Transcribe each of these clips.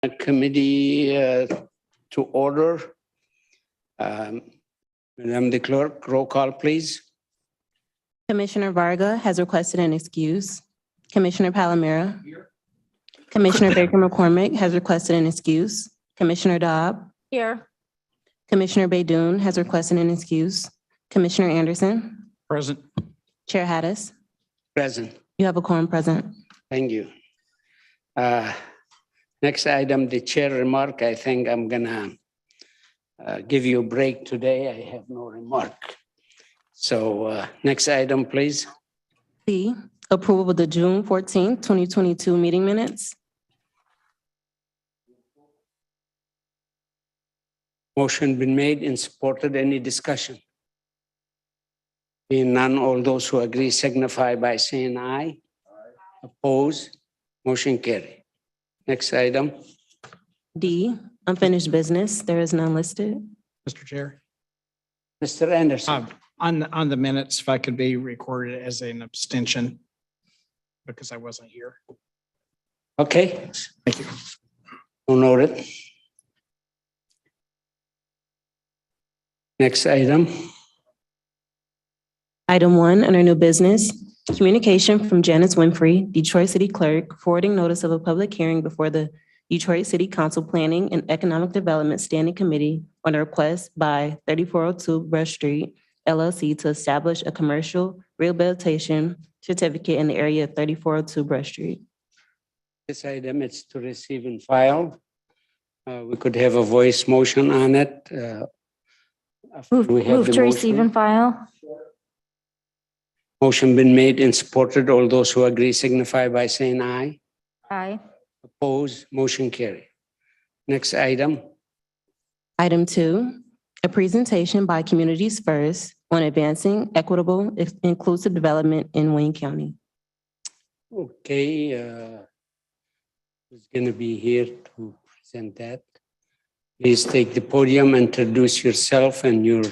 committee to order. Madam the Clerk, roll call, please. Commissioner Varga has requested an excuse. Commissioner Palomera. Commissioner Baker McCormick has requested an excuse. Commissioner Dobb. Here. Commissioner Baydoun has requested an excuse. Commissioner Anderson. Present. Chair Hattis. Present. You have a quorum present. Thank you. Next item, the chair remark. I think I'm gonna give you a break today. I have no remark. So next item, please. C, approval of the June 14th, 2022 meeting minutes. Motion been made and supported. Any discussion? Being none, all those who agree signify by saying aye. Oppose, motion carry. Next item. D, unfinished business. There is none listed. Mr. Chair, Mr. Anderson. on the minutes, if I could be recorded as an abstention because I wasn't here. Okay, Thank you. we'll note it. Next item. Item 1, under new business, communication from Janice Winfrey, Detroit City Clerk, forwarding notice of a public hearing before the Detroit City Council Planning and Economic Development Standing Committee on a request by 3402 Brush Street LLC to establish a commercial rehabilitation certificate in the area of 3402 Brush Street. This item is to receive and file. We could have a voice motion on it. After we have Move the to receive motion. and file. Motion been made and supported. All those who agree signify by saying aye. Aye. Oppose, motion carry. Next item. Item 2, a presentation by Communities First on advancing equitable, inclusive development in Wayne County. Okay, who's going to be here to present that? Please take the podium, introduce yourself and your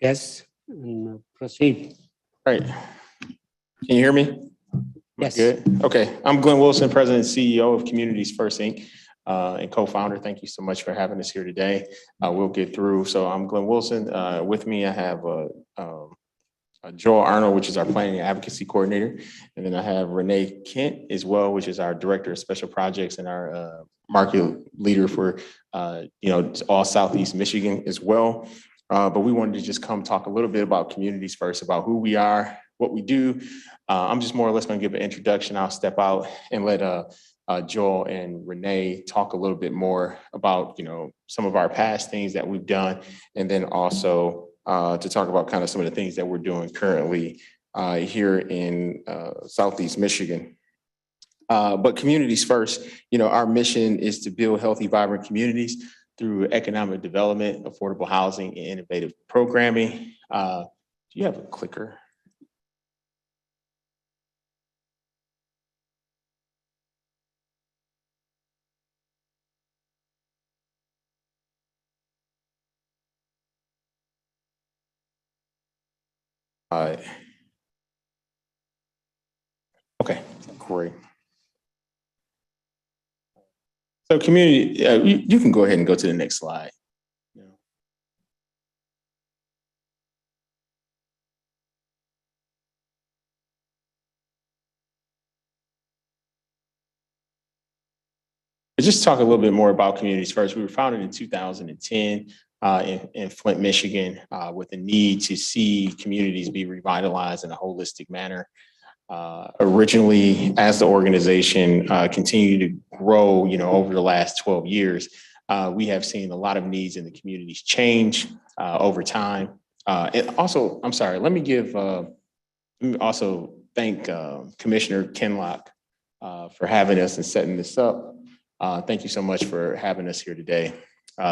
guests, and proceed. All right. Can you hear me? Yes. Good. Okay. I'm Glenn Wilson, President and CEO of Communities First, Inc. And co-founder. Thank you so much for having us here today. We'll get through. So I'm Glenn Wilson. With me, I have Joel Arnold, which is our planning and advocacy coordinator. And then I have Renee Kent as well, which is our director of special projects and our market leader for, all Southeast Michigan as well. But we wanted to just come talk a little bit about Communities First, about who we are, what we do. I'm just more or less going to give an introduction. I'll step out and let Joel and Renee talk a little bit more about, some of our past things that we've done, and then also to talk about kind of some of the things that we're doing currently here in Southeast Michigan. But Communities First, our mission is to build healthy, vibrant communities through economic development, affordable housing, and innovative programming. Do you have a clicker? Okay, great. So community, you can go ahead and go to the next slide. Just talk a little bit more about Communities First. We were founded in 2010 in Flint, Michigan, with a need to see communities be revitalized in a holistic manner. Originally, as the organization continued to grow, over the last 12 years, we have seen a lot of needs in the communities change over time. And also, I'm sorry, let me also thank Commissioner Kenlock for having us and setting this up. Thank you so much for having us here today.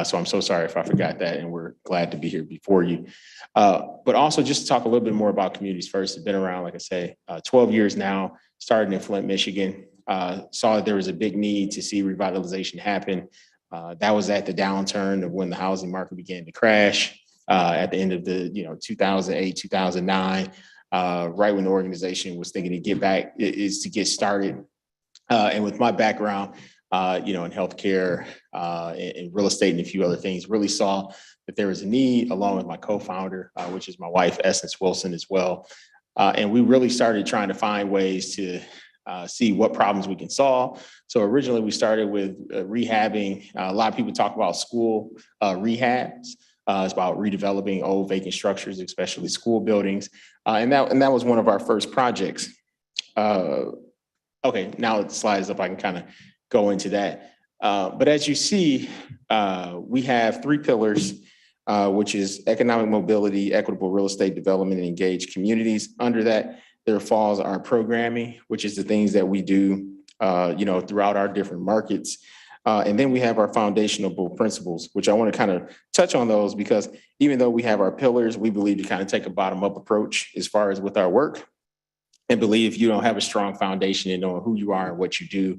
So I'm so sorry if I forgot that, and we're glad to be here before you. But also just to talk a little bit more about Communities First. It's been around, like I say, 12 years now, started in Flint, Michigan. Saw that there was a big need to see revitalization happen. That was at the downturn of when the housing market began to crash at the end of the 2008, 2009, right when the organization was thinking to get back, is to get started. And with my background, in healthcare, in real estate and a few other things. Really saw that there was a need, along with my co-founder, which is my wife, Essence Wilson, as well. And we really started trying to find ways to see what problems we can solve. So originally we started with rehabbing. A lot of people talk about school rehabs. It's about redeveloping old vacant structures, especially school buildings. And that was one of our first projects. Okay, now the slide is up. I can kind of go into that. But as you see, we have 3 pillars, which is economic mobility, equitable real estate development, and engaged communities. Under that, there falls our programming, which is the things that we do, throughout our different markets. And then we have our foundational principles, which I want to kind of touch on those, because even though we have our pillars, we believe to kind of take a bottom-up approach as far as with our work, and believe you don't have a strong foundation in knowing who you are and what you do.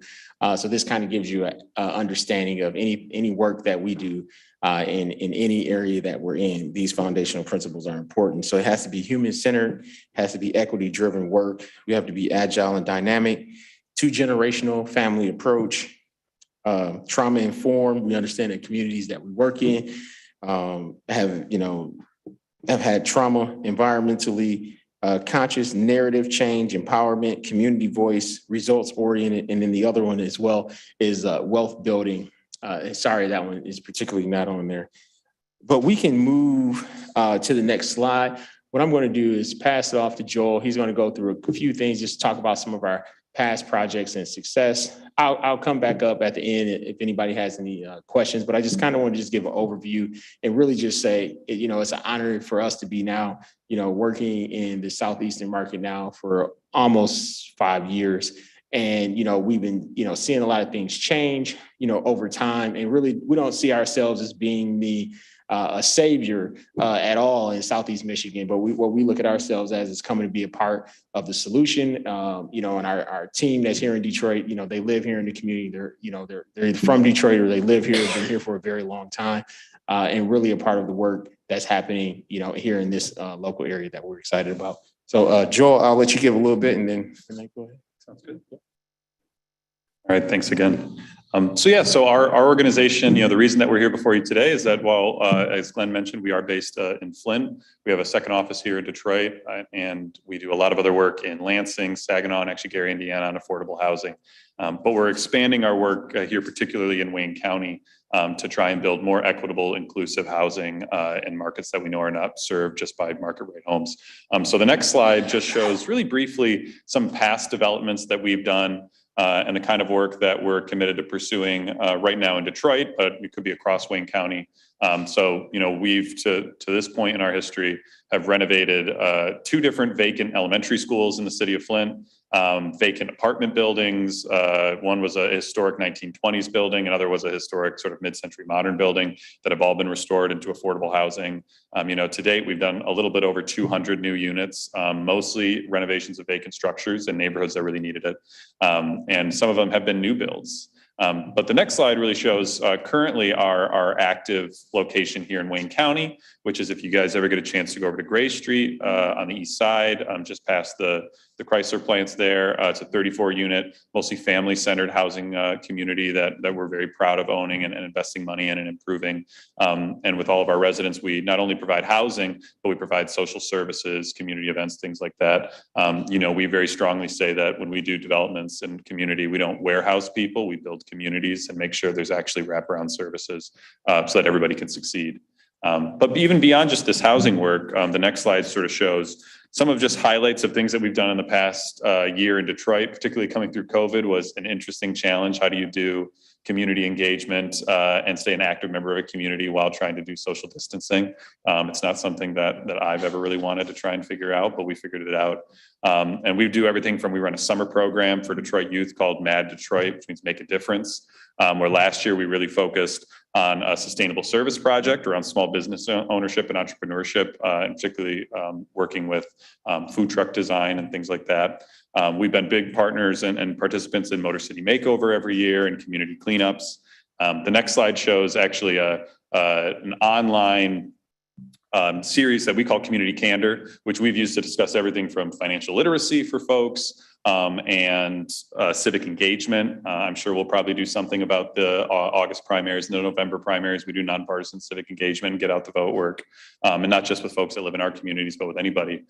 So this kind of gives you an understanding of any work that we do in any area that we're in. These foundational principles are important. So it has to be human-centered, has to be equity-driven work. You have to be agile and dynamic, 2-generational family approach, trauma-informed. We understand that communities that we work in have had trauma environmentally, conscious narrative change, empowerment, community voice, results oriented. And then the other one as well is wealth building. Sorry, that one is particularly not on there, but we can move to the next slide. What I'm going to do is pass it off to Joel. He's going to go through a few things, just talk about some of our past projects and success. I'll come back up at the end if anybody has any questions, but I just kind of want to just give an overview and really just say, it's an honor for us to be now, working in the Southeastern market now for almost 5 years. And, we've been, seeing a lot of things change, over time, and really, we don't see ourselves as being a savior at all in Southeast Michigan, but what we look at ourselves as is coming to be a part of the solution. And our team that's here in Detroit, they live here in the community. They're either from Detroit or they live here, been here for a very long time, and really a part of the work that's happening, here in this local area that we're excited about. So, Joel, I'll let you give a little bit, and then go ahead. Sounds good. All right, thanks again. So our organization, the reason that we're here before you today is that while, as Glenn mentioned, we are based in Flint, we have a second office here in Detroit, and we do a lot of other work in Lansing, Saginaw, and actually Gary, Indiana, on affordable housing. But we're expanding our work here, particularly in Wayne County, to try and build more equitable, inclusive housing in markets that we know are not served just by market rate homes. So the next slide just shows really briefly some past developments that we've done and the kind of work that we're committed to pursuing right now in Detroit, but it could be across Wayne County. We've to this point in our history have renovated 2 different vacant elementary schools in the city of Flint, vacant apartment buildings. One was a historic 1920s building, another was a historic sort of mid-century modern building that have all been restored into affordable housing. To date, we've done a little bit over 200 new units, mostly renovations of vacant structures in neighborhoods that really needed it. And some of them have been new builds. But the next slide really shows currently our active location here in Wayne County, which is if you guys ever get a chance to go over to Gray Street on the east side, just past the Chrysler plants there. It's a 34-unit, mostly family-centered housing community that we're very proud of owning and investing money in and improving. And with all of our residents, we not only provide housing, but we provide social services, community events, things like that. We very strongly say that when we do developments in community, we don't warehouse people, we build communities and make sure there's actually wraparound services so that everybody can succeed. But even beyond just this housing work, the next slide sort of shows some of just highlights of things that we've done in the past year in Detroit, particularly coming through COVID, was an interesting challenge. How do you do community engagement and stay an active member of a community while trying to do social distancing? It's not something that I've ever really wanted to try and figure out, but we figured it out. And we do everything from, we run a summer program for Detroit youth called Mad Detroit, which means Make a Difference, where last year we really focused on a sustainable service project around small business ownership and entrepreneurship, and particularly working with food truck design and things like that. We've been big partners and participants in Motor City Makeover every year and community cleanups. The next slide shows actually an online series that we call Community Candor, which we've used to discuss everything from financial literacy for folks, and civic engagement. I'm sure we'll probably do something about the August primaries and the November primaries. We do nonpartisan civic engagement and get out the vote work, and not just with folks that live in our communities, but with anybody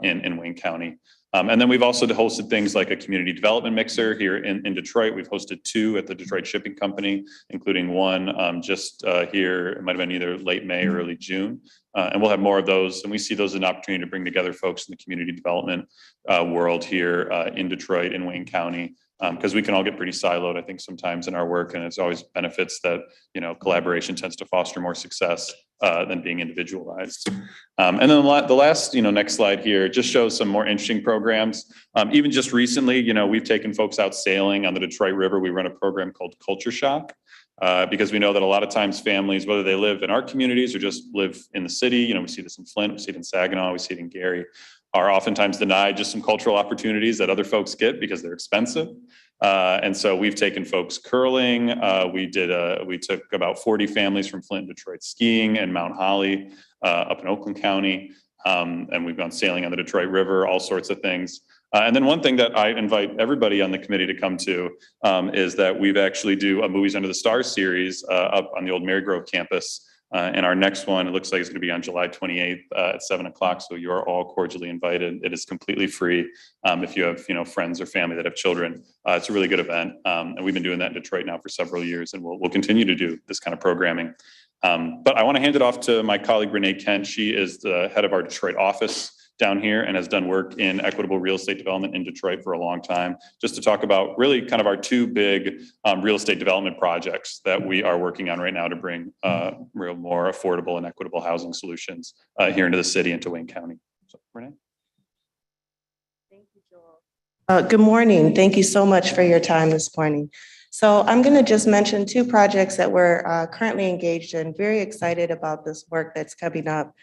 in Wayne County. And then we've also hosted things like a community development mixer here in Detroit. We've hosted 2 at the Detroit Shipping Company, including one just here. It might have been either late May or early June. And we'll have more of those. And we see those as an opportunity to bring together folks in the community development world here in Detroit, in Wayne County, because we can all get pretty siloed, I think, sometimes in our work. And it's always benefits that, collaboration tends to foster more success than being individualized. And then the last, next slide here just shows some more interesting programs. Even just recently, we've taken folks out sailing on the Detroit River. We run a program called Culture Shock. Because we know that a lot of times families, whether they live in our communities or just live in the city, we see this in Flint, we see it in Saginaw, we see it in Gary, are oftentimes denied just some cultural opportunities that other folks get because they're expensive. And so we've taken folks curling. We took about 40 families from Flint and Detroit skiing and Mount Holly up in Oakland County. And we've gone sailing on the Detroit River, all sorts of things. And then one thing that I invite everybody on the committee to come to is that we've actually do a Movies Under the Stars series up on the old Marygrove campus. And our next one, it looks like it's going to be on July 28th at 7 o'clock. So you are all cordially invited. It is completely free if you have friends or family that have children. It's a really good event. And we've been doing that in Detroit now for several years, and we'll continue to do this kind of programming. But I want to hand it off to my colleague, Renee Kent. She is the head of our Detroit office down here and has done work in equitable real estate development in Detroit for a long time, just to talk about really kind of our 2 big real estate development projects that we are working on right now to bring real more affordable and equitable housing solutions here into the city and to Wayne County. So, Renee. Thank you, Joel. Good morning. Thank you so much for your time this morning. So I'm going to just mention 2 projects that we're currently engaged in. Very excited about this work that's coming up.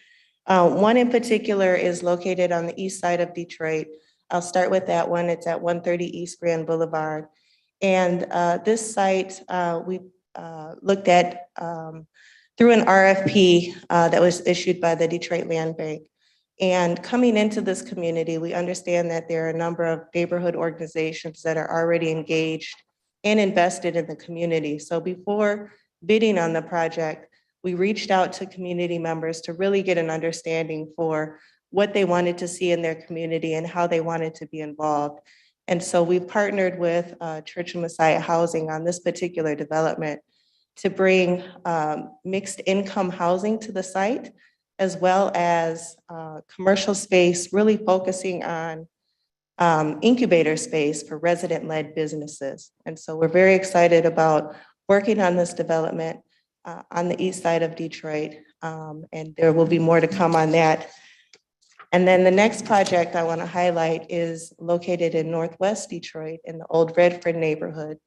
One in particular is located on the east side of Detroit. I'll start with that one. It's at 130 East Grand Boulevard. And this site we looked at through an RFP that was issued by the Detroit Land Bank. And coming into this community, we understand that there are a number of neighborhood organizations that are already engaged and invested in the community. So before bidding on the project, we reached out to community members to really get an understanding for what they wanted to see in their community and how they wanted to be involved. And so we've partnered with Church of Messiah Housing on this particular development to bring mixed income housing to the site, as well as commercial space, really focusing on incubator space for resident-led businesses. And so we're very excited about working on this development on the east side of Detroit, and there will be more to come on that. And then the next project I want to highlight is located in Northwest Detroit in the old Redford neighborhood.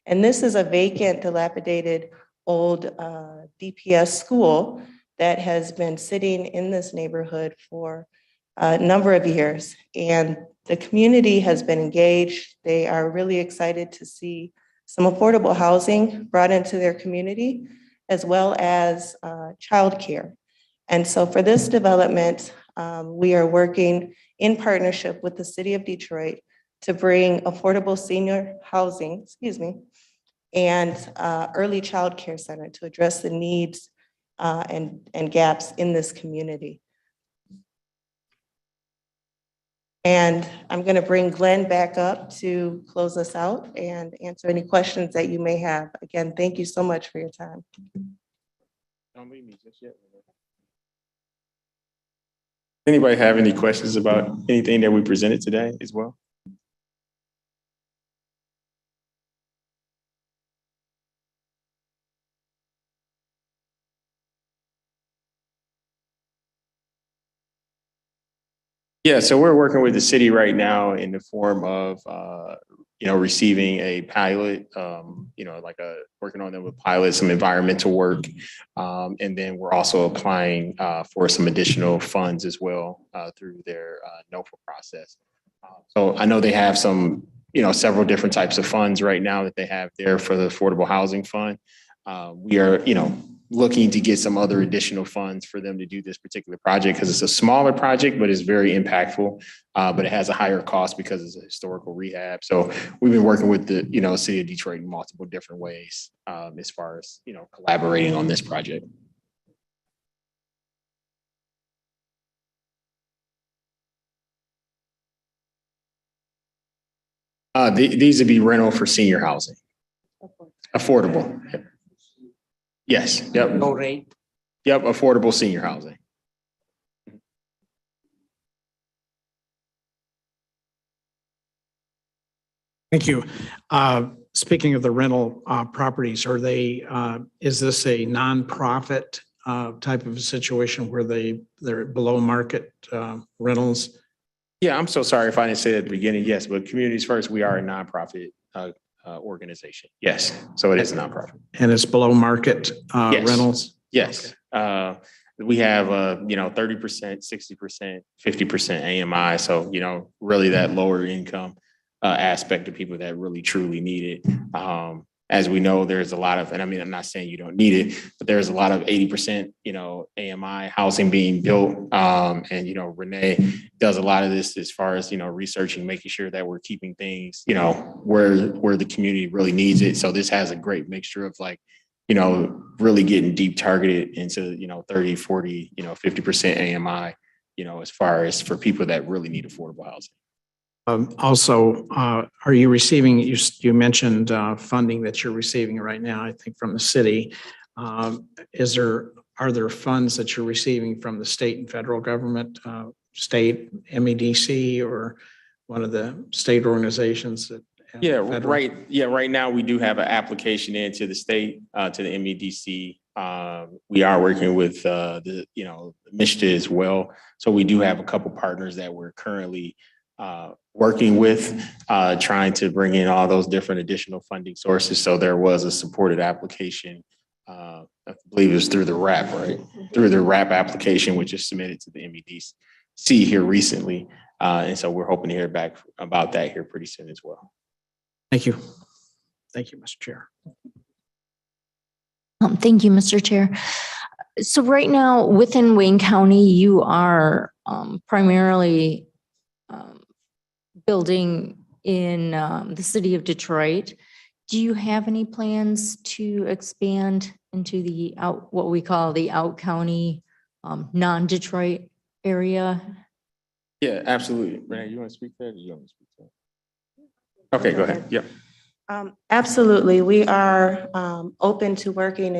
And this is a vacant, dilapidated old DPS school that has been sitting in this neighborhood for a number of years. And the community has been engaged. They are really excited to see some affordable housing brought into their community, as well as childcare. And so for this development, we are working in partnership with the city of Detroit to bring affordable senior housing, and early childcare center to address the needs and gaps in this community. And I'm going to bring Glenn back up to close us out and answer any questions that you may have. Again, thank you so much for your time. Don't leave me just yet. Anybody have any questions about anything that we presented today as well? Yeah, so we're working with the city right now in the form of, receiving a pilot, working on them with pilots, some environmental work. And then we're also applying for some additional funds as well through their NOFA process. So I know they have some, several different types of funds right now that they have there for the Affordable Housing Fund. We are, looking to get some other additional funds for them to do this particular project because it's a smaller project, but it's very impactful. But it has a higher cost because it's a historical rehab. So we've been working with the, city of Detroit in multiple different ways as far as, collaborating on this project. These would be rental for senior housing. Affordable. Yes, yep. No rate. Yep, affordable senior housing. Thank you. Speaking of the rental properties, are they, is this a nonprofit type of a situation where they're below market rentals? Yeah, I'm so sorry if I didn't say that at the beginning. Yes, but Communities First, we are a nonprofit organization. Yes, so it is a nonprofit. And it's below market Yes. rentals? Yes. We have 30%, 60%, 50% AMI. So, really that lower income aspect of people that really truly need it. As we know, there's a lot of, and I mean, I'm not saying you don't need it, but there's a lot of 80%, AMI housing being built. And, Renee does a lot of this as far as, researching, making sure that we're keeping things, where the community really needs it. So this has a great mixture of really getting deep targeted into, 30, 40, 50% AMI, as far as for people that really need affordable housing. Also, are you receiving, you mentioned funding that you're receiving right now, I think from the city. Are there funds that you're receiving from the state and federal government, state MEDC or one of the state organizations that? Right now we do have an application into the state, to the MEDC. We are working with the MSHDA as well. So we do have a couple partners that we're currently working with, trying to bring in all those different additional funding sources. So there was a supported application, I believe it was through the RAP, right? Through the RAP application, which is submitted to the MEDC here recently. And so we're hoping to hear back about that here pretty soon as well. Thank you. Thank you, Mr. Chair. Thank you, Mr. Chair. So right now within Wayne County, you are primarily building in the city of Detroit. Do you have any plans to expand into the what we call the out county, non-Detroit area? Yeah, absolutely. Renee, you want to speak to that? Or you want to speak to that? Okay, go ahead. Yep. Absolutely. We are open to working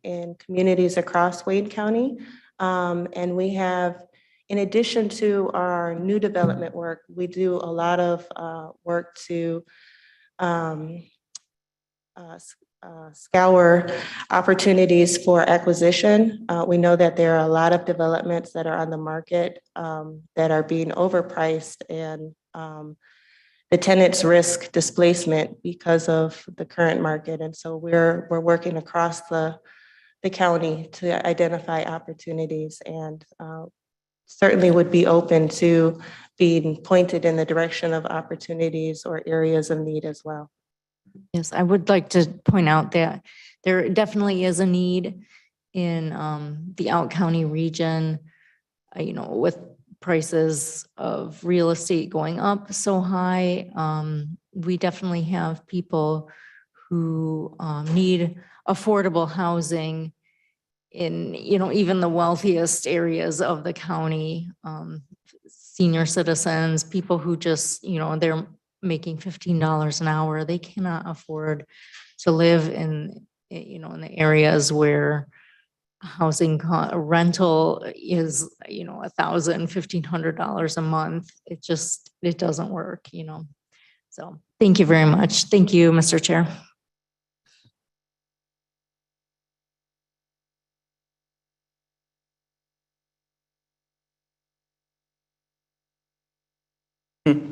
in communities across Wayne County. And we have, in addition to our new development work, we do a lot of work to scour opportunities for acquisition. We know that there are a lot of developments that are on the market that are being overpriced, and the tenants risk displacement because of the current market. And so we're working across the county to identify opportunities, and certainly would be open to being pointed in the direction of opportunities or areas of need as well. Yes, I would like to point out that there definitely is a need in the out county region, with prices of real estate going up so high. We definitely have people who need affordable housing in, even the wealthiest areas of the county, senior citizens, people who just, they're making $15 an hour. They cannot afford to live in the areas where housing rental is, $1,000, $1,500 a month. It doesn't work, So thank you very much. Thank you, Mr. Chair.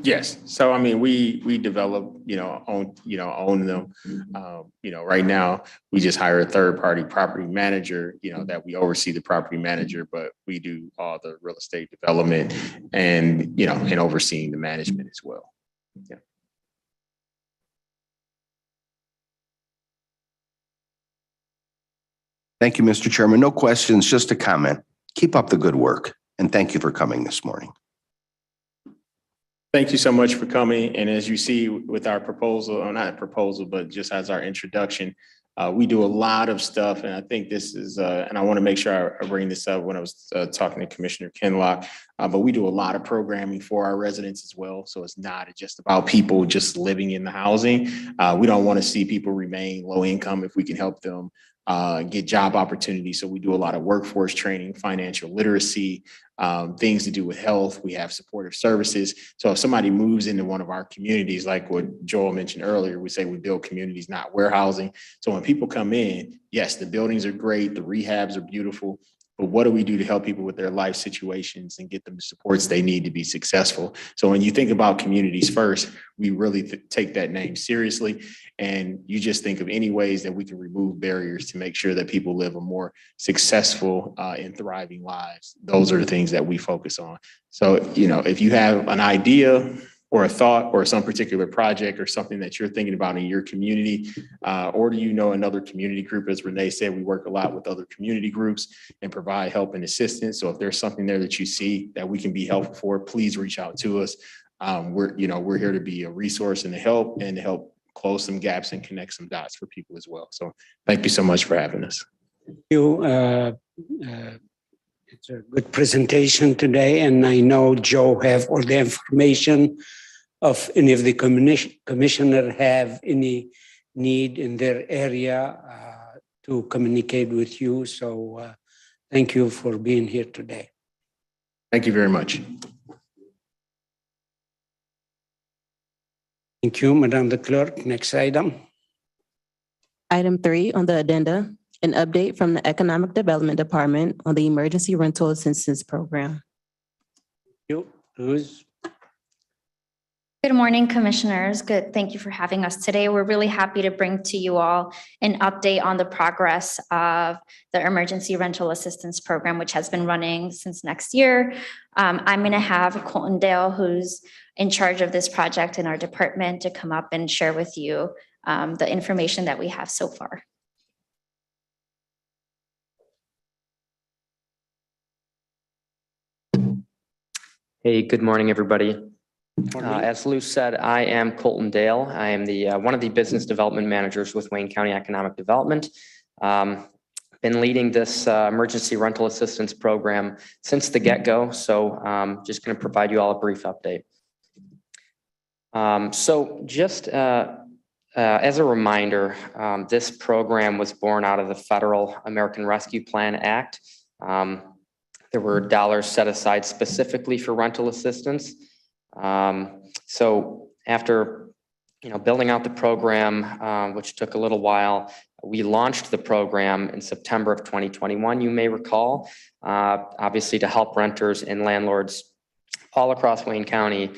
Yes. So, I mean, we develop, own them. Right now we just hire a third party property manager, that we oversee the property manager, but we do all the real estate development and, and overseeing the management as well. Yeah. Thank you, Mr. Chairman. No questions, just a comment. Keep up the good work, and thank you for coming this morning. Thank you so much for coming. And as you see with our proposal, or not proposal, but just as our introduction, we do a lot of stuff. And I think this is, and I want to make sure I bring this up when I was talking to Commissioner Kinlock, but we do a lot of programming for our residents as well. So it's not just about people just living in the housing. We don't want to see people remain low income if we can help them get job opportunities. So we do a lot of workforce training, financial literacy, things to do with health. We have supportive services. So if somebody moves into one of our communities, like what Joel mentioned earlier, we say we build communities, not warehousing. So when people come in, yes, the buildings are great, the rehabs are beautiful, but what do we do to help people with their life situations and get them the supports they need to be successful? So when you think about Communities First, we really take that name seriously. And you just think of any ways that we can remove barriers to make sure that people live a more successful and thriving lives. Those are the things that we focus on. So, you know, if you have an idea or a thought or some particular project or something that you're thinking about in your community, or do you know another community group? As Renee said, we work a lot with other community groups and provide help and assistance. So if there's something there that you see that we can be helpful for, please reach out to us. We're here to be a resource and to help close some gaps and connect some dots for people as well. So thank you so much for having us. It's a good presentation today, and I know Joe have all the information of any of the commissioner have any need in their area to communicate with you. So thank you for being here today. Thank you very much. Thank you, Madam the Clerk. Next item. Item 3 on the addenda, an update from the Economic Development Department on the Emergency Rental Assistance Program. You, Luz. Good morning, Commissioners. Thank you for having us today. We're really happy to bring to you all an update on the progress of the Emergency Rental Assistance Program, which has been running since next year. I'm going to have Colton Dale, who's in charge of this project in our department, to come up and share with you the information that we have so far. Hey, good morning, everybody. As Lou said, I am Colton Dale. I am the one of the business development managers with Wayne County Economic Development. Been leading this emergency rental assistance program since the get-go, so just going to provide you all a brief update. So just as a reminder, this program was born out of the Federal American Rescue Plan Act. There were dollars set aside specifically for rental assistance. So after building out the program, which took a little while, we launched the program in September of 2021, you may recall, obviously to help renters and landlords all across Wayne County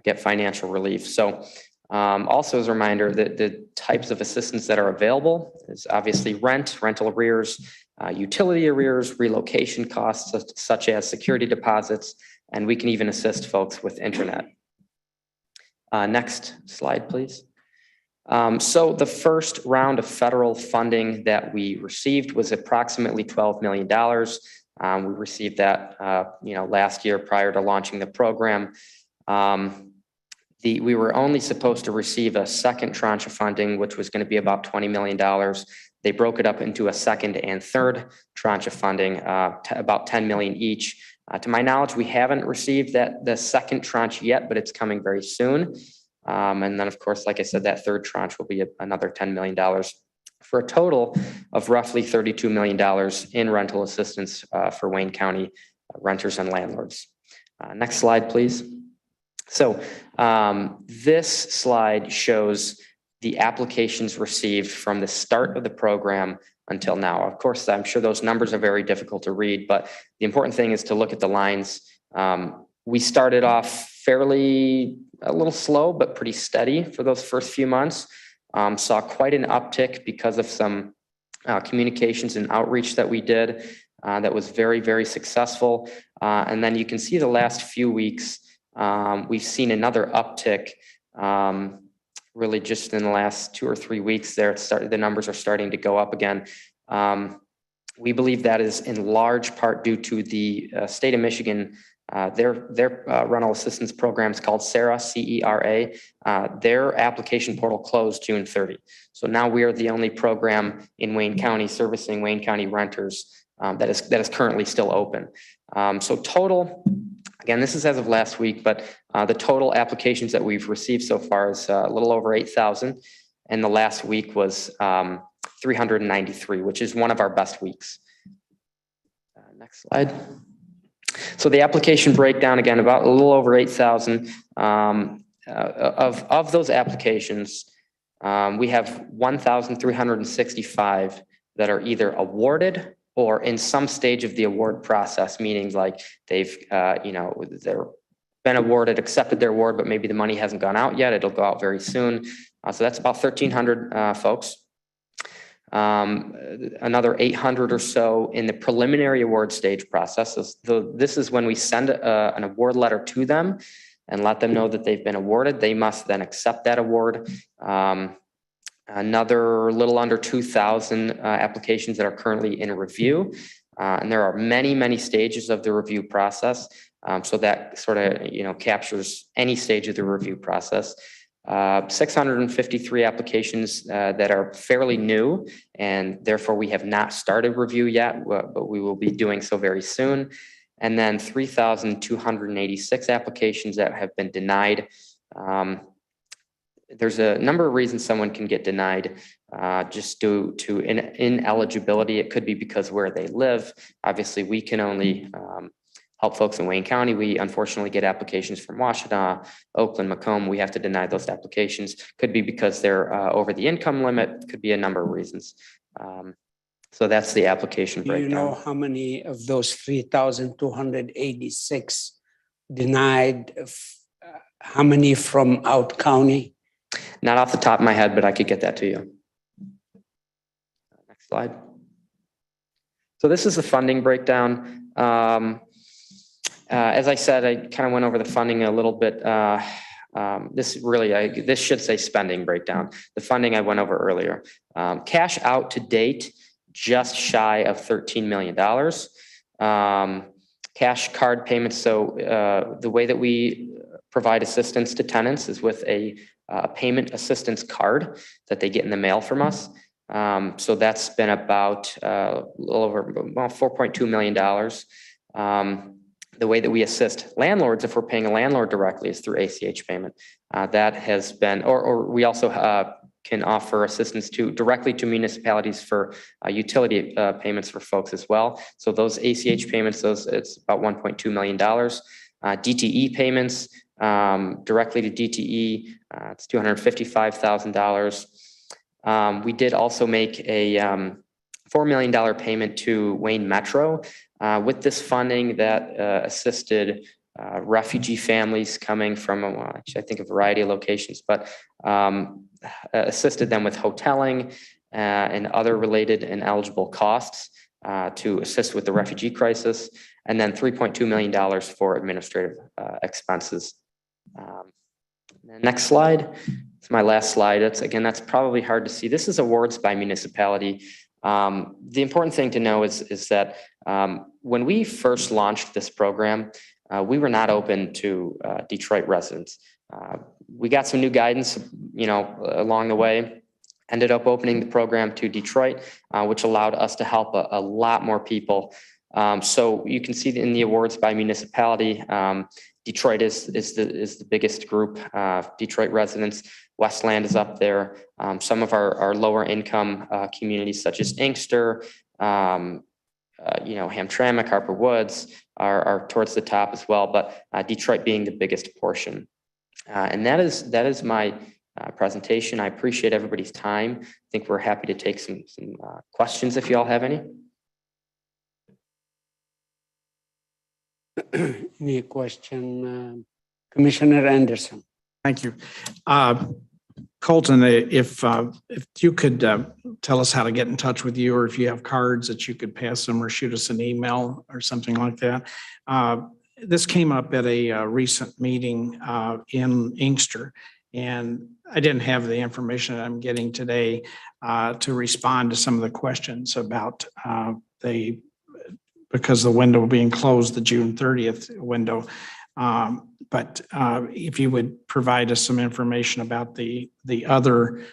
get financial relief. So also as a reminder, that the types of assistance that are available is obviously rental arrears, utility arrears, relocation costs such as security deposits, and we can even assist folks with internet. Next slide, please. So the first round of federal funding that we received was approximately $12 million. We received that last year prior to launching the program. We were only supposed to receive a second tranche of funding, which was going to be about $20 million. They broke it up into a second and third tranche of funding, about $10 million each. To my knowledge, we haven't received the second tranche yet, but it's coming very soon. And then, of course, like I said, that third tranche will be another $10 million for a total of roughly $32 million in rental assistance for Wayne County renters and landlords. Next slide, please. So this slide shows the applications received from the start of the program until now. Of course, I'm sure those numbers are very difficult to read, but the important thing is to look at the lines. We started off a little slow, but pretty steady for those first few months. Saw quite an uptick because of some communications and outreach that we did that was very, very successful. And then you can see the last few weeks, we've seen another uptick really just in the last 2 or 3 weeks there. The numbers are starting to go up again. We believe that is in large part due to the state of Michigan. Their rental assistance program is called CERA, C-E-R-A. Their application portal closed June 30. So now we are the only program in Wayne County servicing Wayne County renters that is currently still open. So total, again, this is as of last week, but the total applications that we've received so far is a little over 8,000. And the last week was 393, which is one of our best weeks. Next slide. So the application breakdown, again, about a little over 8,000. Of those applications, we have 1,365 that are either awarded or in some stage of the award process, meaning like they've, they're been awarded, accepted their award, but maybe the money hasn't gone out yet. It'll go out very soon. So that's about 1,300 folks. Another 800 or so in the preliminary award stage process. This is when we send an award letter to them and let them know that they've been awarded. They must then accept that award. Another little under 2,000 applications that are currently in review. And there are many, many stages of the review process. So that sort of, captures any stage of the review process. 653 applications that are fairly new, and therefore we have not started review yet, but we will be doing so very soon. And then 3,286 applications that have been denied. There's a number of reasons someone can get denied just due to ineligibility. It could be because where they live. Obviously, we can only help folks in Wayne County. We unfortunately get applications from Washtenaw, Oakland, Macomb. We have to deny those applications. Could be because they're over the income limit. Could be a number of reasons. So that's the application Do breakdown. you know how many of those 3,286 denied, how many from out county? Not off the top of my head, but I could get that to you. Next slide. So this is the funding breakdown. As I said, I kind of went over the funding a little bit. This should say spending breakdown. The funding I went over earlier. Cash out to date, just shy of $13 million. Cash card payments. So the way that we provide assistance to tenants is with a payment assistance card that they get in the mail from us. So that's been about a little over $4.2 million. The way that we assist landlords, if we're paying a landlord directly, is through ACH payment. That has been, or we also can offer assistance directly to municipalities for utility payments for folks as well. So those ACH payments, it's about $1.2 million. DTE payments directly to DTE, it's $255,000. We did also make a $4 million payment to Wayne Metro. With this funding that assisted refugee families coming from, actually, I think a variety of locations, but assisted them with hoteling and other related and eligible costs to assist with the refugee crisis, and then $3.2 million for administrative expenses. Next slide. It's my last slide. That's probably hard to see. This is awards by municipality. The important thing to know is that when we first launched this program, we were not open to Detroit residents. We got some new guidance, along the way, ended up opening the program to Detroit, which allowed us to help a lot more people. So you can see in the awards by municipality, Detroit is the biggest group. Detroit residents, Westland is up there. Some of our lower income communities such as Inkster, Hamtramck, Harper Woods are towards the top as well, but Detroit being the biggest portion. And that is my presentation. I appreciate everybody's time. I think we're happy to take some questions if you all have any. Any question, Commissioner Anderson? Thank you. Colton, if you could tell us how to get in touch with you, or if you have cards that you could pass them or shoot us an email or something like that. This came up at a recent meeting in Inkster, And I didn't have the information that I'm getting today to respond to some of the questions about because the window being closed, the June 30th window. But if you would provide us some information about the other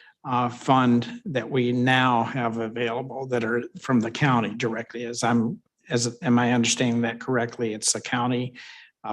fund that we now have available that are from the county directly, am I understanding that correctly? It's the county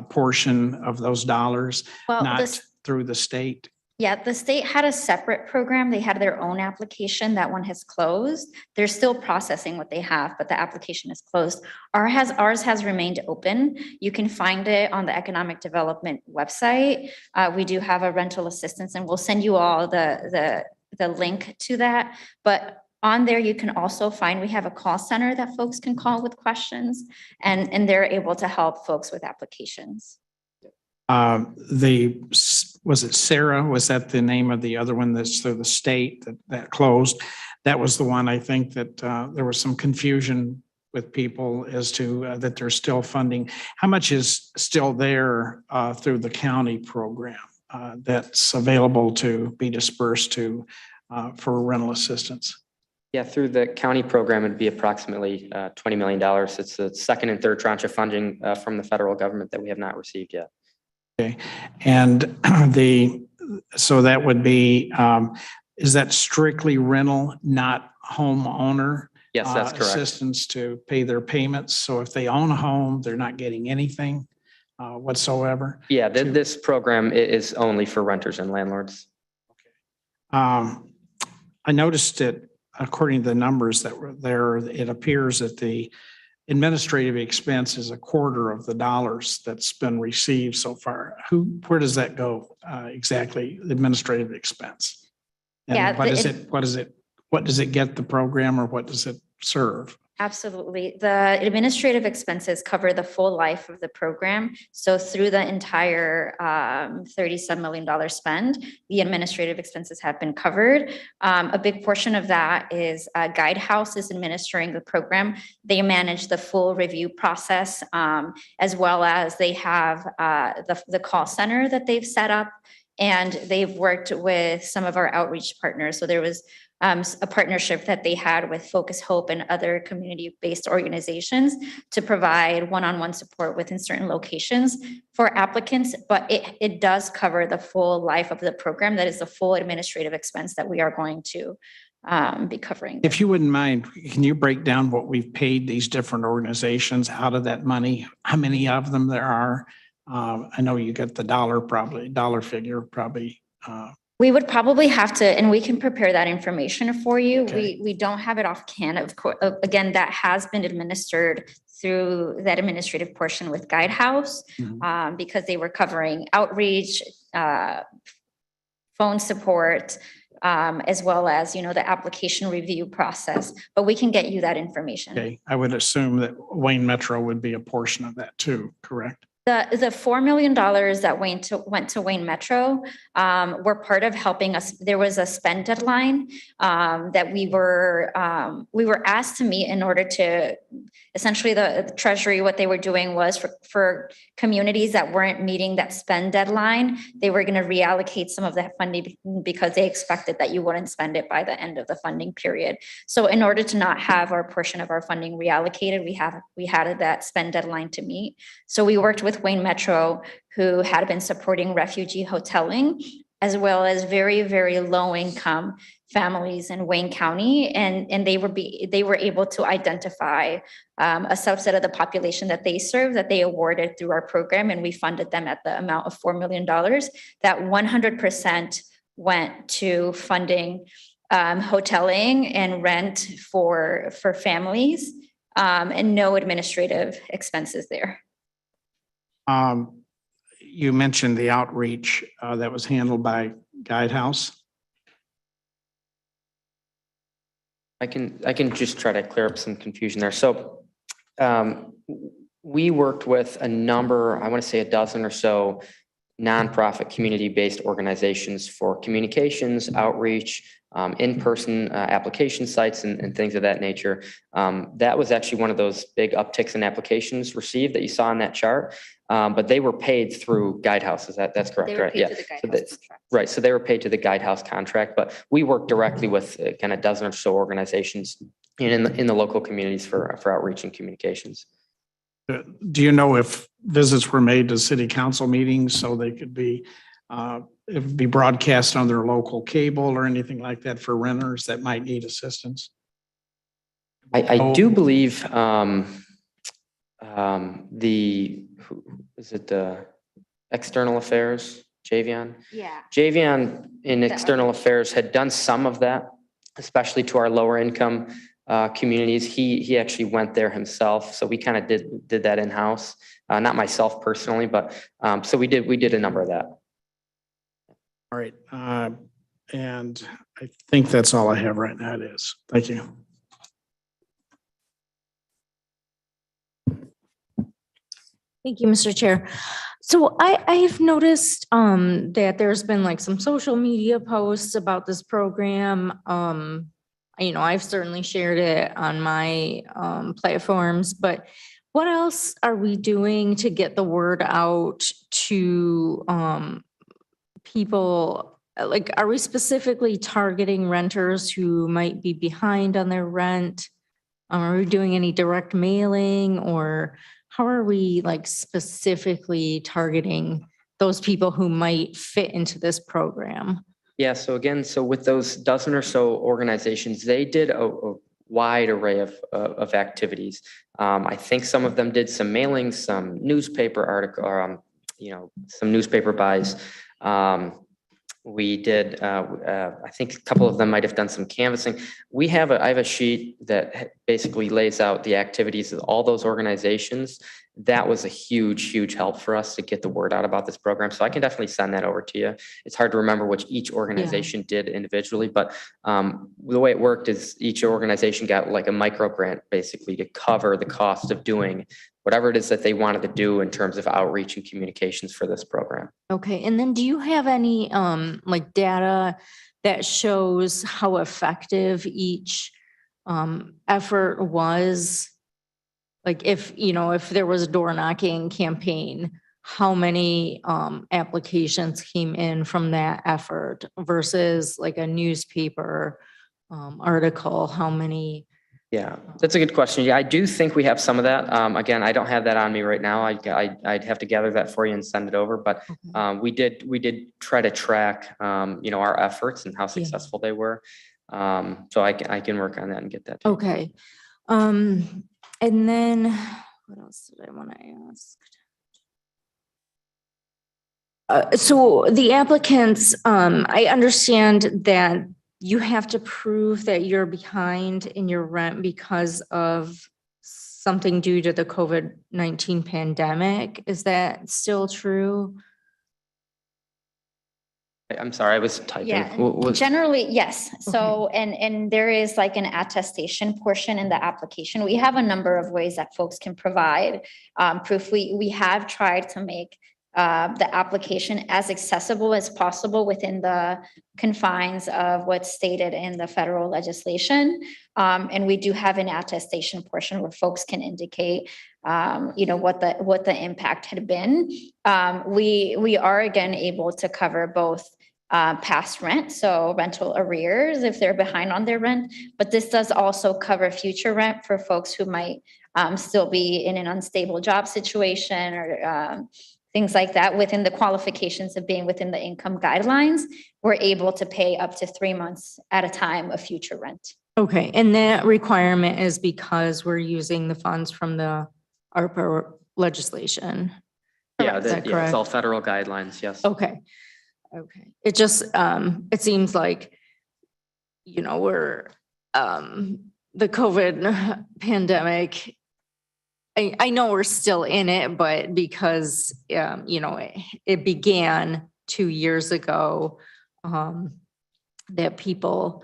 portion of those dollars, Well, not through the state? Yeah, the state had a separate program. They had their own application. That one has closed. They're still processing what they have, but the application is closed. Ours has remained open. You can find it on the Economic Development website. We do have a rental assistance, and we'll send you all the link to that. But on there, you can also find, we have a call center that folks can call with questions, and they're able to help folks with applications. Was it Sarah? Was that the name of the other one that's through the state that closed? That was the one, I think, that there was some confusion with people as to that they're still funding. How much is still there through the county program that's available to be dispersed to for rental assistance? Yeah, through the county program, it'd be approximately $20 million. It's the second and third tranche of funding from the federal government that we have not received yet. Okay, and so that would be, is that strictly rental, not homeowner? Yes, that's correct. Assistance to pay their payments. So if they own a home, they're not getting anything whatsoever? Yeah, this program is only for renters and landlords. I noticed that according to the numbers that were there, it appears that the administrative expense is a quarter of the dollars that's been received so far. Where does that go exactly, the administrative expense? And Yeah, what does it get the program, or what does it serve? Absolutely. The administrative expenses cover the full life of the program. So through the entire $37 million spend, the administrative expenses have been covered. A big portion of that is Guidehouse is administering the program. They manage the full review process, as well as they have the call center that they've set up, and they've worked with some of our outreach partners. So there was a partnership that they had with Focus Hope and other community-based organizations to provide one-on-one support within certain locations for applicants, but it does cover the full life of the program. That is the full administrative expense that we are going to be covering. If you wouldn't mind, can you break down what we've paid these different organizations out of that money? How many of them there are? I know you get the dollar figure. We would probably have to, and we can prepare that information for you. Okay. We don't have it offhand. Of course, again, that has been administered through that administrative portion with Guidehouse, because they were covering outreach, phone support, as well as, the application review process. But we can get you that information. Okay, I would assume that Wayne Metro would be a portion of that too, correct? The $4 million that went to Wayne Metro were part of helping us. There was a spend deadline that we were asked to meet in order to, essentially the Treasury, what they were doing was for communities that weren't meeting that spend deadline, they were going to reallocate some of that funding because they expected that you wouldn't spend it by the end of the funding period. So in order to not have our portion of our funding reallocated, we had that spend deadline to meet. So we worked with Wayne Metro, who had been supporting refugee hoteling, as well as very, very low income families in Wayne County. And they were able to identify a subset of the population that they serve, that they awarded through our program. And we funded them at the amount of $4 million. That 100% went to funding hoteling and rent for families, and no administrative expenses there. You mentioned the outreach that was handled by Guidehouse. I can just try to clear up some confusion there. So we worked with a number, I want to say a dozen or so nonprofit community-based organizations for communications, outreach, in-person application sites and things of that nature. That was actually one of those big upticks in applications received that you saw on that chart. But they were paid through guidehouses. That's correct, right? Yeah. Right. So they were paid to the Guidehouse contract, but we work directly with kind of a dozen or so organizations in the local communities for outreach and communications. Do you know if visits were made to city council meetings so they could be, it'd be broadcast on their local cable or anything like that for renters that might need assistance? I do believe is it the External Affairs, Javion? Yeah. Javion in External Affairs had done some of that, especially to our lower income communities. He actually went there himself. So we kind of did that in-house. Not myself personally, but so we did a number of that. All right. And I think that's all I have right now. It is. Thank you. Thank you, Mr. Chair. So I have noticed that there's been like some social media posts about this program. I've certainly shared it on my platforms, but what else are we doing to get the word out to people? Like, are we specifically targeting renters who might be behind on their rent? Are we doing any direct mailing, or how are we like specifically targeting those people who might fit into this program? Yeah, so again, with those dozen or so organizations, they did a wide array of activities. I think some of them did some mailings, some newspaper article, some newspaper buys. We did, I think a couple of them might have done some canvassing. I have a sheet that basically lays out the activities of all those organizations. That was a huge help for us to get the word out about this program. So I can definitely send that over to you. It's hard to remember which each organization did individually, but the way it worked is each organization got like a micro grant basically to cover the cost of doing whatever it is that they wanted to do in terms of outreach and communications for this program. Okay. And then do you have any like data that shows how effective each effort was? Like if there was a door knocking campaign, how many applications came in from that effort versus like a newspaper article? How many? Yeah, that's a good question. Yeah, I do think we have some of that. Again, I don't have that on me right now. I'd have to gather that for you and send it over. But we did try to track, our efforts and how successful they were. So I can work on that and get that. Okay. And then what else did I want to ask? So the applicants, I understand that you have to prove that you're behind in your rent because of something due to the COVID-19 pandemic. Is that still true? I'm sorry, I was typing. Yeah, generally, yes. So, and there is like an attestation portion in the application. We have a number of ways that folks can provide proof. We have tried to make the application as accessible as possible within the confines of what's stated in the federal legislation. And we do have an attestation portion where folks can indicate, what the impact had been. We are again able to cover both past rent, so rental arrears if they're behind on their rent, but this does also cover future rent for folks who might still be in an unstable job situation or things like that. Within the qualifications of being within the income guidelines, we're able to pay up to 3 months at a time of future rent. Okay, and that requirement is because we're using the funds from the ARPA legislation. Yeah, it's all federal guidelines, yes. Okay. It just, it seems like, we're, the COVID pandemic, I know we're still in it, but because, it began 2 years ago, that people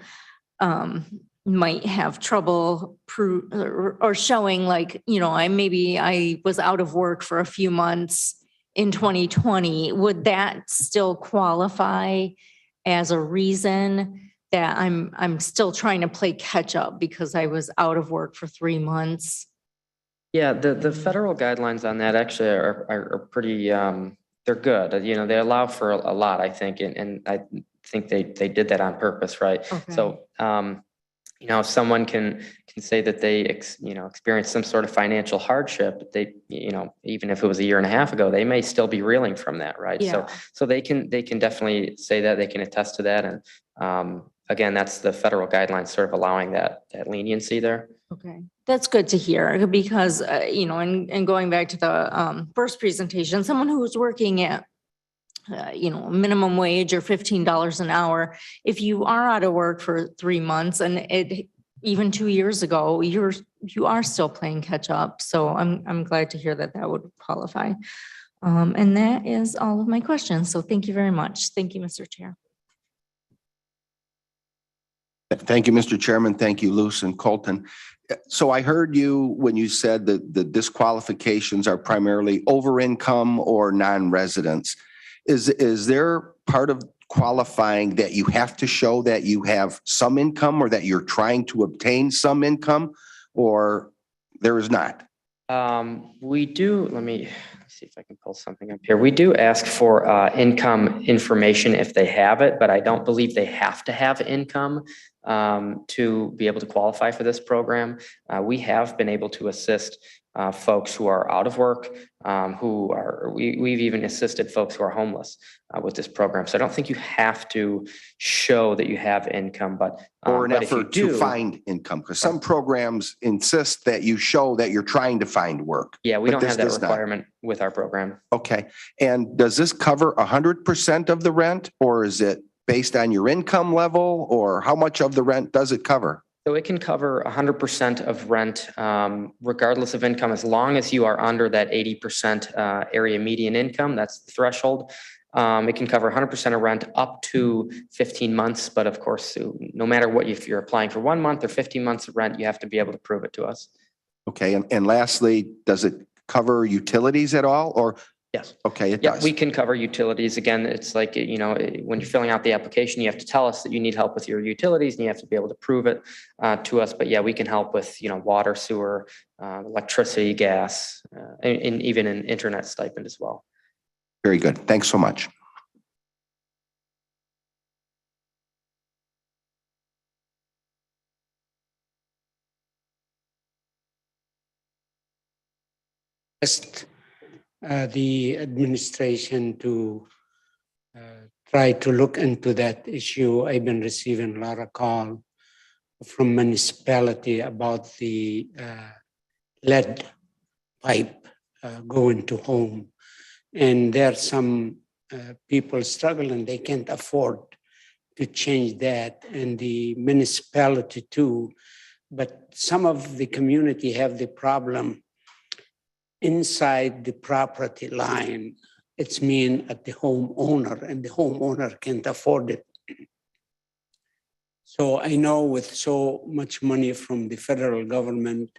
might have trouble or showing like, I was out of work for a few months in 2020. Would that still qualify as a reason that I'm still trying to play catch up because I was out of work for 3 months. Yeah, the federal guidelines on that actually are pretty, they're good. You know, they allow for a lot, I think, and I think they did that on purpose, right? Okay. So, you know, someone can say that they, experienced some sort of financial hardship. They, you know, even if it was a year and a half ago, they may still be reeling from that, right? Yeah. So they can definitely say that, they can attest to that. And again, that's the federal guidelines sort of allowing that leniency there. Okay, that's good to hear because, and going back to the first presentation, someone who was working at minimum wage or $15 an hour, if you are out of work for 3 months and even 2 years ago, you are still playing catch up. So I'm glad to hear that would qualify. And that is all of my questions. So thank you very much. Thank you, Mr. Chair. Thank you, Mr. Chairman. Thank you, Luce and Colton. So I heard you when you said that the disqualifications are primarily over income or non-residents. Is there part of qualifying that you have to show that you have some income or that you're trying to obtain some income, or there is not? We do, let me see if I can pull something up here. We do ask for income information if they have it, but I don't believe they have to have income to be able to qualify for this program. We have been able to assist folks who are out of work, we've even assisted folks who are homeless with this program. So I don't think you have to show that you have income, but or an but if you effort to do, find income, because some programs insist that you show that you're trying to find work. yeah, we but don't this have that does not. requirement with our program. Okay. And does this cover 100% of the rent, or is it based on your income level, or how much of the rent does it cover? So it can cover 100% of rent, regardless of income, as long as you are under that 80% area median income. That's the threshold. It can cover 100% of rent up to 15 months. But of course, no matter what, if you're applying for 1 month or 15 months of rent, you have to be able to prove it to us. Okay. And lastly, does it cover utilities at all, or? Yes. Okay, it Yeah, does. we can cover utilities. Again, it's like, when you're filling out the application, you have to tell us that you need help with your utilities and you have to be able to prove it to us. But yeah, we can help with, water, sewer, electricity, gas, and even an internet stipend as well. Very good. Thanks so much. The administration to try to look into that issue. I've been receiving a lot of calls from municipality about the lead pipe going to home. And there are some people struggling, they can't afford to change that, and the municipality too. But some of the community have the problem inside the property line. It's mean at the homeowner, and the homeowner can't afford it. So I know with so much money from the federal government,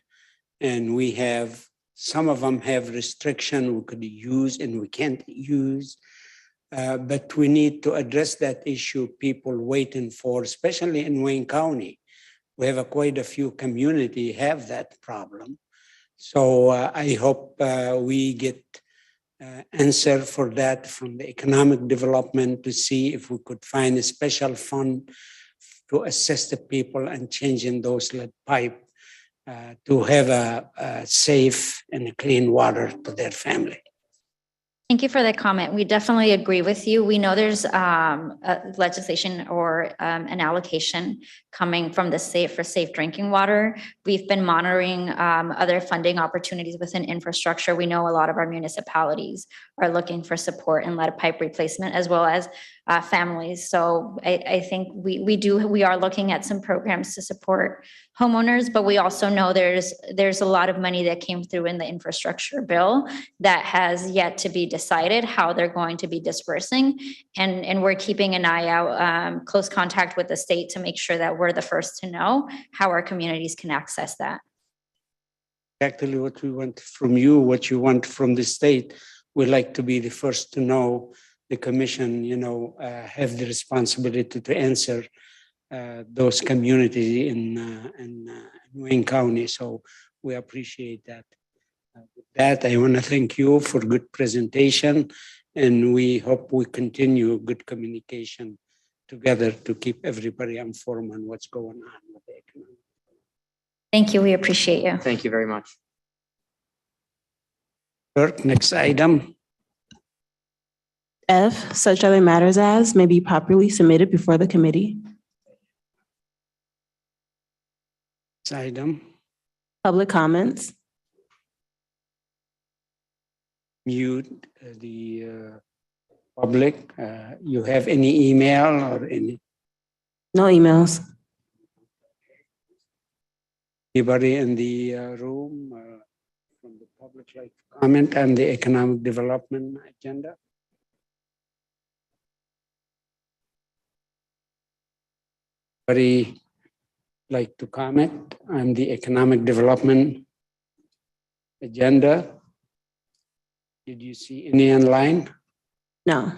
and we have, some of them have restriction we could use and we can't use. But we need to address that issue people waiting for, especially in Wayne County. We have quite a few community have that problem. So I hope we get answer for that from the economic development to see if we could find a special fund to assist the people and changing those lead pipe to have a safe and a clean water to their family. Thank you for that comment. We definitely agree with you. We know there's legislation or an allocation coming from the state for safe drinking water. We've been monitoring other funding opportunities within infrastructure. We know a lot of our municipalities are looking for support in lead pipe replacement, as well as families. So I think we are looking at some programs to support homeowners, but we also know there's a lot of money that came through in the infrastructure bill that has yet to be decided how they're going to be dispersing. And we're keeping an eye out, close contact with the state to make sure that we're the first to know how our communities can access that. Actually, what we want from you, what you want from the state, we'd like to be the first to know. The commission, have the responsibility to answer those communities in Wayne County. So we appreciate that. With that, I want to thank you for good presentation, and we hope we continue good communication together to keep everybody informed on what's going on with the economy. Thank you. We appreciate you. Thank you very much. Clerk, next item. F, such other matters as may be properly submitted before the committee. Next item. Public comments. Mute the public. You have any email or any? No emails. Anybody in the room from the public like to comment on the economic development agenda? Anybody like to comment on the economic development agenda? Did you see any online? No.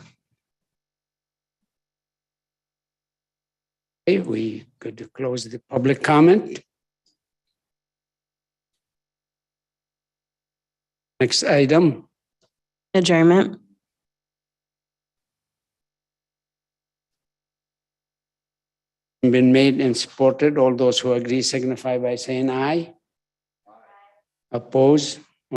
Okay, we could close the public comment. Next item. Adjournment. Been made and supported. All those who agree signify by saying aye. Oppose?